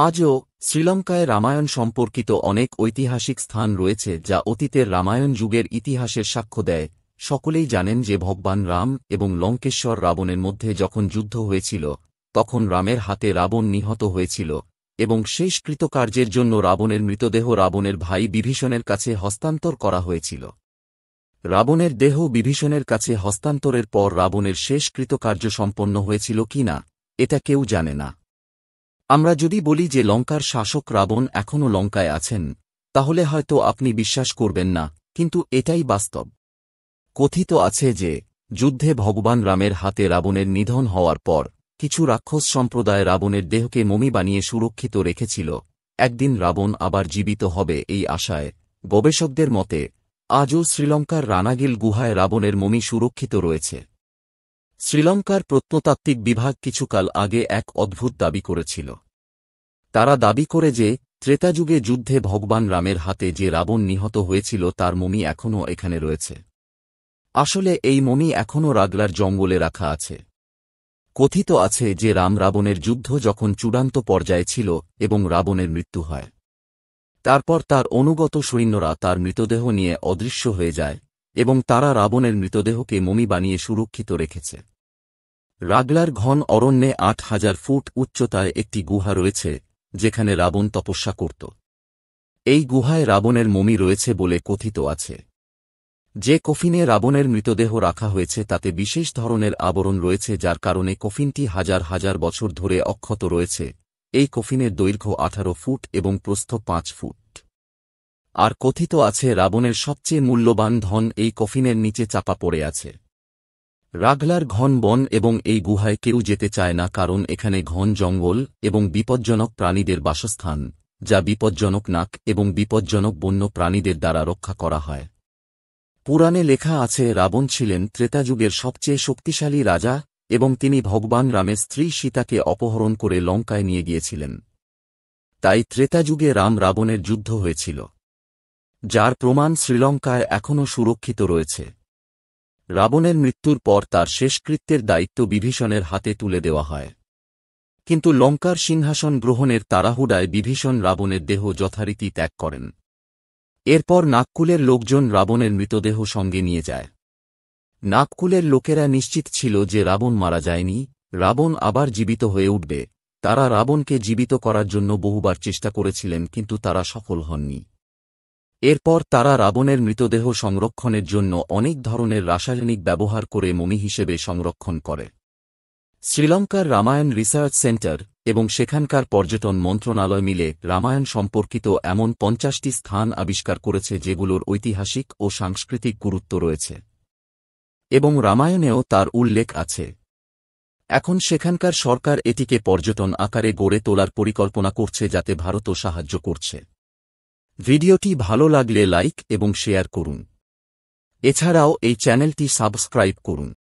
আজও শ্রীলঙ্কায় রামায়ণ সম্পর্কিত অনেক ঐতিহাসিক স্থান রয়েছে যা অতীতের রামায়ণ যুগের ইতিহাসের সাক্ষ্য দেয়। সকলেই জানেন যে ভগবান রাম এবং লঙ্কেশ্বর রাবণের মধ্যে যখন যুদ্ধ হয়েছিল তখন রামের হাতে রাবণ নিহত হয়েছিল এবং শেষ কৃতকার্যের জন্য রাবণের মৃতদেহ রাবণের ভাই বিভীষণের কাছে হস্তান্তর করা হয়েছিল। রাবণের দেহ বিভীষণের কাছে হস্তান্তরের পর রাবণের শেষ কৃতকার্য সম্পন্ন হয়েছিল কিনা এটা কেউ জানে না। আমরা যদি বলি যে লঙ্কার শাসক রাবণ এখনও লঙ্কায় আছেন তাহলে হয়তো আপনি বিশ্বাস করবেন না, কিন্তু এটাই বাস্তব। কথিত আছে যে যুদ্ধে ভগবান রামের হাতে রাবণের নিধন হওয়ার পর কিছু রাক্ষস সম্প্রদায় রাবণের দেহকে মমি বানিয়ে সুরক্ষিত রেখেছিল। একদিন রাবণ আবার জীবিত হবে এই আশায় গবেষকদের মতে আজও শ্রীলঙ্কার রানাগিল গুহায় রাবণের মমি সুরক্ষিত রয়েছে। শ্রীলঙ্কার প্রত্নতাত্ত্বিক বিভাগ কিছুকাল আগে এক অদ্ভুত দাবি করেছিল। তারা দাবি করে যে ত্রেতাযুগে যুদ্ধে ভগবান রামের হাতে যে রাবণ নিহত হয়েছিল তার মমি এখনও এখানে রয়েছে। আসলে এই মমি এখনও রাগলার জঙ্গলে রাখা আছে। কথিত আছে যে রাম রাবণের যুদ্ধ যখন চূড়ান্ত পর্যায়ে ছিল এবং রাবণের মৃত্যু হয়, তারপর তার অনুগত সৈন্যরা তার মৃতদেহ নিয়ে অদৃশ্য হয়ে যায় এবং তারা রাবণের মৃতদেহকে মমি বানিয়ে সুরক্ষিত রেখেছে। রাগলার ঘন অরণ্যে ৮,০০০ ফুট উচ্চতায় একটি গুহা রয়েছে যেখানে রাবণ তপস্যা করত। এই গুহায় রাবণের মমি রয়েছে বলে কথিত আছে। যে কফিনে রাবণের মৃতদেহ রাখা হয়েছে তাতে বিশেষ ধরনের আবরণ রয়েছে যার কারণে কফিনটি হাজার হাজার বছর ধরে অক্ষত রয়েছে। এই কফিনের দৈর্ঘ্য ১৮ ফুট এবং প্রস্থ ৫ ফুট। আর কথিত আছে রাবণের সবচেয়ে মূল্যবান ধন এই কফিনের নিচে চাপা পড়ে আছে। রাগলার ঘন বন এবং এই গুহায় কেউ যেতে চায় না কারণ এখানে ঘন জঙ্গল এবং বিপজ্জনক প্রাণীদের বাসস্থান, যা বিপজ্জনক নাক এবং বিপজ্জনক বন্য প্রাণীদের দ্বারা রক্ষা করা হয়। পুরাণে লেখা আছে রাবণ ছিলেন ত্রেতাযুগের সবচেয়ে শক্তিশালী রাজা এবং তিনি ভগবান রামের স্ত্রী সীতাকে অপহরণ করে লঙ্কায় নিয়ে গিয়েছিলেন। তাই ত্রেতাযুগে রাম রাবণের যুদ্ধ হয়েছিল, যার প্রমাণ শ্রীলঙ্কায় এখনও সুরক্ষিত রয়েছে। রাবণের মৃত্যুর পর তার শেষকৃত্যের দায়িত্ব বিভীষণের হাতে তুলে দেওয়া হয়, কিন্তু লঙ্কার সিংহাসন গ্রহণের তাড়াহুড়ায় বিভীষণ রাবণের দেহ যথারীতি ত্যাগ করেন। এরপর নাগকুলের লোকজন রাবণের মৃতদেহ সঙ্গে নিয়ে যায়। নাগকুলের লোকেরা নিশ্চিত ছিল যে রাবণ মারা যায়নি, রাবণ আবার জীবিত হয়ে উঠবে। তারা রাবণকে জীবিত করার জন্য বহুবার চেষ্টা করেছিলেন কিন্তু তারা সফল হননি। এরপর তারা রাবণের মৃতদেহ সংরক্ষণের জন্য অনেক ধরনের রাসায়নিক ব্যবহার করে মমি হিসেবে সংরক্ষণ করে। শ্রীলঙ্কার রামায়ণ রিসার্চ সেন্টার এবং সেখানকার পর্যটন মন্ত্রণালয় মিলে রামায়ণ সম্পর্কিত এমন ৫০টি স্থান আবিষ্কার করেছে যেগুলোর ঐতিহাসিক ও সাংস্কৃতিক গুরুত্ব রয়েছে এবং রামায়ণেও তার উল্লেখ আছে। এখন সেখানকার সরকার এটিকে পর্যটন আকারে গড়ে তোলার পরিকল্পনা করছে যাতে ভারতও সাহায্য করছে। ভিডিওটি ভালো লাগলে লাইক এবং শেয়ার করুন। এছাড়াও এই চ্যানেলটি সাবস্ক্রাইব করুন।